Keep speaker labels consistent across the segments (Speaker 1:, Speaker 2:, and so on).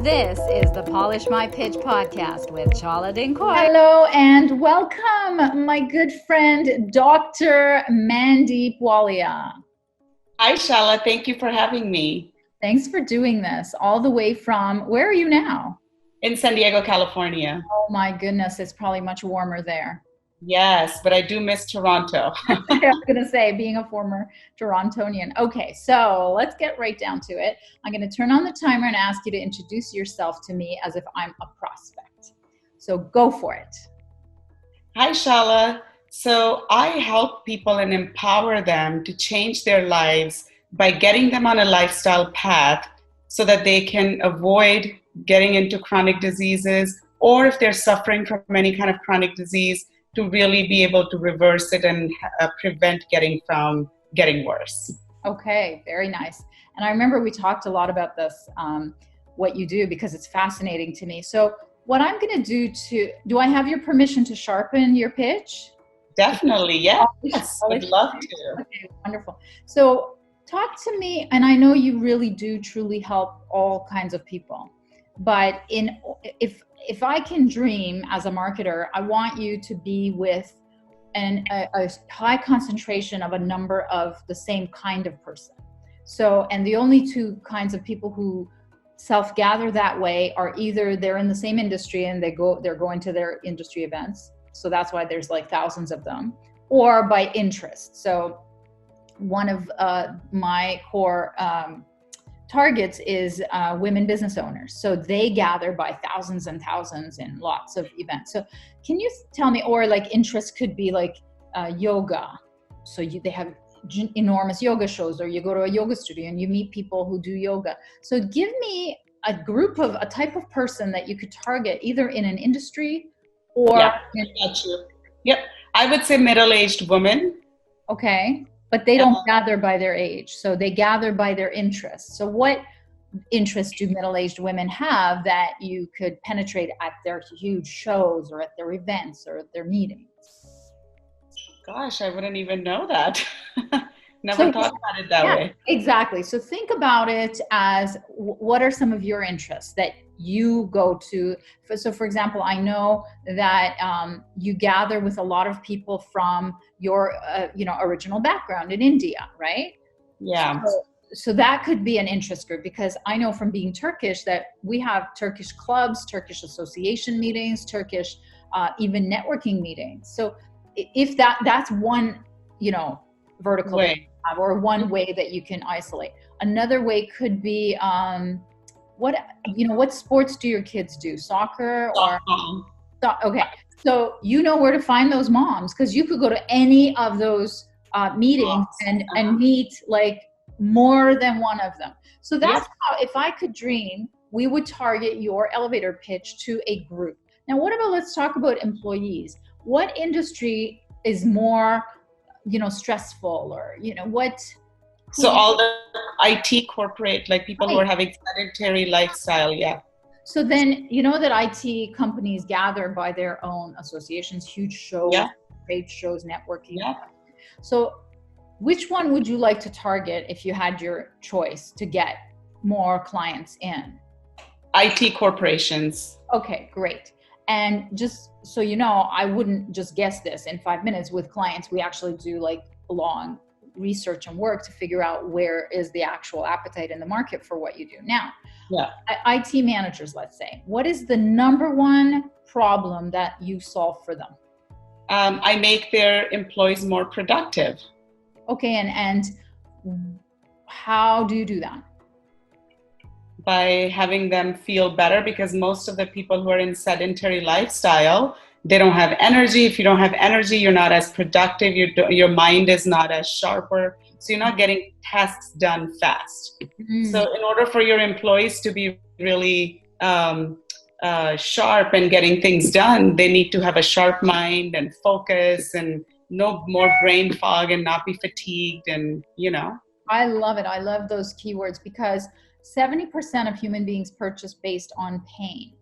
Speaker 1: This is the Polish My Pitch podcast with Chala Dincoy.
Speaker 2: Hello and welcome, my good friend, Dr. Mandeep Walia.
Speaker 3: Hi, Chala. Thank you for having me.
Speaker 2: Thanks for doing this all the way from, where are you now?
Speaker 3: In San Diego, California.
Speaker 2: Oh my goodness, it's probably much warmer there.
Speaker 3: Yes, but I do miss Toronto.
Speaker 2: I was going to say, being a former Torontonian. Okay, so let's get right down to it. I'm going to turn on the timer and ask you to introduce yourself to me as if I'm a prospect. So go for it.
Speaker 3: Hi, Chala. So I help people and empower them to change their lives by getting them on a lifestyle path so that they can avoid getting into chronic diseases, or if they're suffering from any kind of chronic disease, to really be able to reverse it and prevent getting worse.
Speaker 2: Okay, very nice. And I remember we talked a lot about this, what you do, because it's fascinating to me. So what I'm going to do I have your permission to sharpen your pitch?
Speaker 3: Definitely, yes. Would love to.
Speaker 2: Okay, wonderful. So talk to me, and I know you really do truly help all kinds of people, but if I can dream as a marketer, I want you to be with a high concentration of a number of the same kind of person. So, and the only two kinds of people who self-gather that way are either they're in the same industry and they're going to their industry events. So that's why there's like thousands of them, or by interest. So one of my core targets is women business owners. So they gather by thousands and thousands in lots of events. So can you tell me, or like interest could be like yoga. So they have enormous yoga shows, or you go to a yoga studio and you meet people who do yoga. So give me a type of person that you could target either in an industry or.
Speaker 3: Yeah, I got you. Yep. I would say middle-aged women.
Speaker 2: Okay. But they don't gather by their age. So they gather by their interests. So what interests do middle-aged women have that you could penetrate at their huge shows or at their events or at their meetings?
Speaker 3: Gosh, I wouldn't even know that. Never thought about it that way.
Speaker 2: Exactly. So think about it as what are some of your interests that you go to. So for example, I know that you gather with a lot of people from your original background in India, right?
Speaker 3: Yeah.
Speaker 2: So that could be an interest group, because I know from being Turkish that we have Turkish clubs, Turkish association meetings, Turkish even networking meetings. So if that's one, vertical way, or one way that you can isolate. Another way could be what sports do your kids do? Soccer or okay. So you know where to find those moms, because you could go to any of those meetings and meet like more than one of them. So that's how, if I could dream, we would target your elevator pitch to a group. Now, let's talk about employees. What industry is more, stressful, or, what?
Speaker 3: So all the IT corporate, like people who are having sedentary lifestyle, yeah.
Speaker 2: So then, that IT companies gather by their own associations, huge shows, trade shows, networking.
Speaker 3: Yeah.
Speaker 2: So which one would you like to target if you had your choice to get more clients in?
Speaker 3: IT corporations.
Speaker 2: Okay, great. And just so you know, I wouldn't just guess this in 5 minutes with clients. We actually do like long research and work to figure out where is the actual appetite in the market for what you do. Now, IT managers, let's say, what is the number one problem that you solve for them?
Speaker 3: I make their employees more productive.
Speaker 2: Okay, and how do you do that?
Speaker 3: By having them feel better, because most of the people who are in sedentary lifestyle, they don't have energy. If you don't have energy, you're not as productive. Your mind is not as sharper. So you're not getting tasks done fast. So in order for your employees to be really sharp and getting things done, they need to have a sharp mind and focus and no more brain fog and not be fatigued and,
Speaker 2: I love it. I love those keywords, because 70% of human beings purchase based on pain.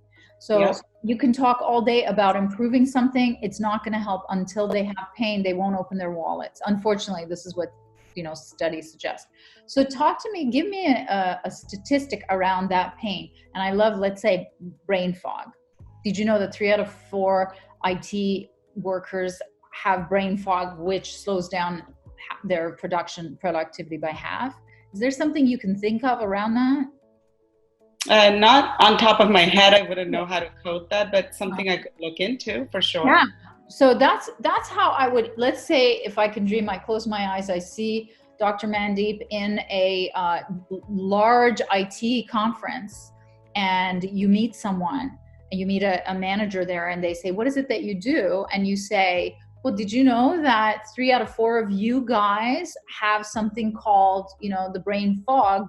Speaker 2: So you can talk all day about improving something. It's not going to help until they have pain. They won't open their wallets. Unfortunately, this is what studies suggest. So talk to me, give me a statistic around that pain. And I love, let's say, brain fog. Did you know that 3 out of 4 IT workers have brain fog, which slows down their productivity by half? Is there something you can think of around that?
Speaker 3: Not on top of my head, I wouldn't know how to code that, but something I could look into for sure.
Speaker 2: Yeah. So that's how I would, let's say, if I can dream, I close my eyes, I see Dr. Mandeep in a large IT conference, and you meet someone, and you meet a manager there, and they say, what is it that you do? And you say, well, did you know that 3 out of 4 of you guys have something called, the brain fog,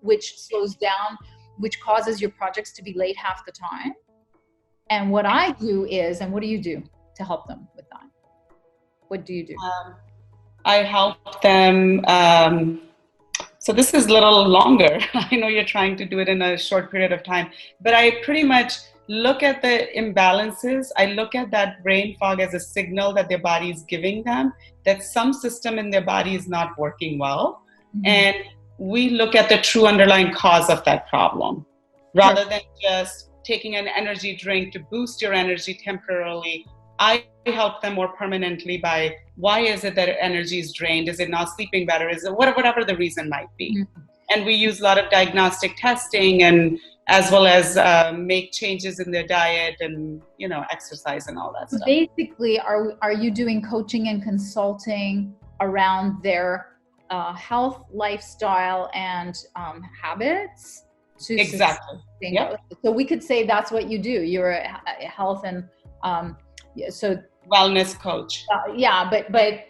Speaker 2: which slows down, which causes your projects to be late half the time? And what I do is, and what do you do to help them with that? What do you do?
Speaker 3: I help them. So this is a little longer. I know you're trying to do it in a short period of time, but I pretty much look at the imbalances. I look at that brain fog as a signal that their body is giving them that some system in their body is not working well. Mm-hmm. And we look at the true underlying cause of that problem rather than just taking an energy drink to boost your energy temporarily. I help them more permanently by why is it that energy is drained? Is it not sleeping better? Is it whatever the reason might be? Mm-hmm. And we use a lot of diagnostic testing and as well as make changes in their diet and, exercise and all that stuff.
Speaker 2: Basically, are you doing coaching and consulting around their health, lifestyle, and habits?
Speaker 3: Exactly. Yep.
Speaker 2: So we could say that's what you do. You're a health and
Speaker 3: wellness coach.
Speaker 2: But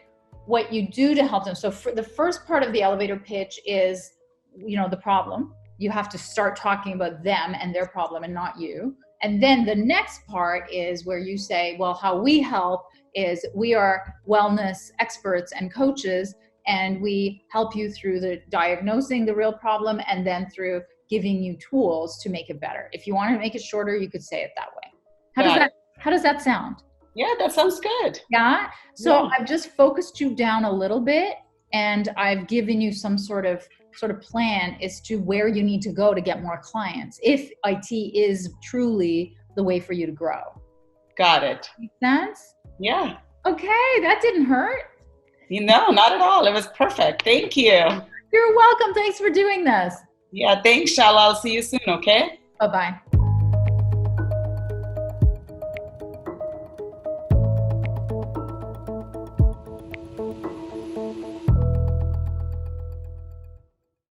Speaker 2: what you do to help them. So for the first part of the elevator pitch is, the problem. You have to start talking about them and their problem and not you. And then the next part is where you say, well, how we help is we are wellness experts and coaches, and we help you through the diagnosing the real problem and then through giving you tools to make it better. If you want to make it shorter, you could say it that way. How does that sound?
Speaker 3: Yeah, that sounds good.
Speaker 2: Yeah. So I've just focused you down a little bit, and I've given you some sort of plan as to where you need to go to get more clients if IT is truly the way for you to grow.
Speaker 3: Got it.
Speaker 2: Make sense?
Speaker 3: Yeah.
Speaker 2: Okay, that didn't hurt.
Speaker 3: Not at all. It was perfect. Thank you.
Speaker 2: You're welcome. Thanks for doing this.
Speaker 3: Yeah, thanks, Chala. I'll see you soon, okay?
Speaker 2: Bye-bye.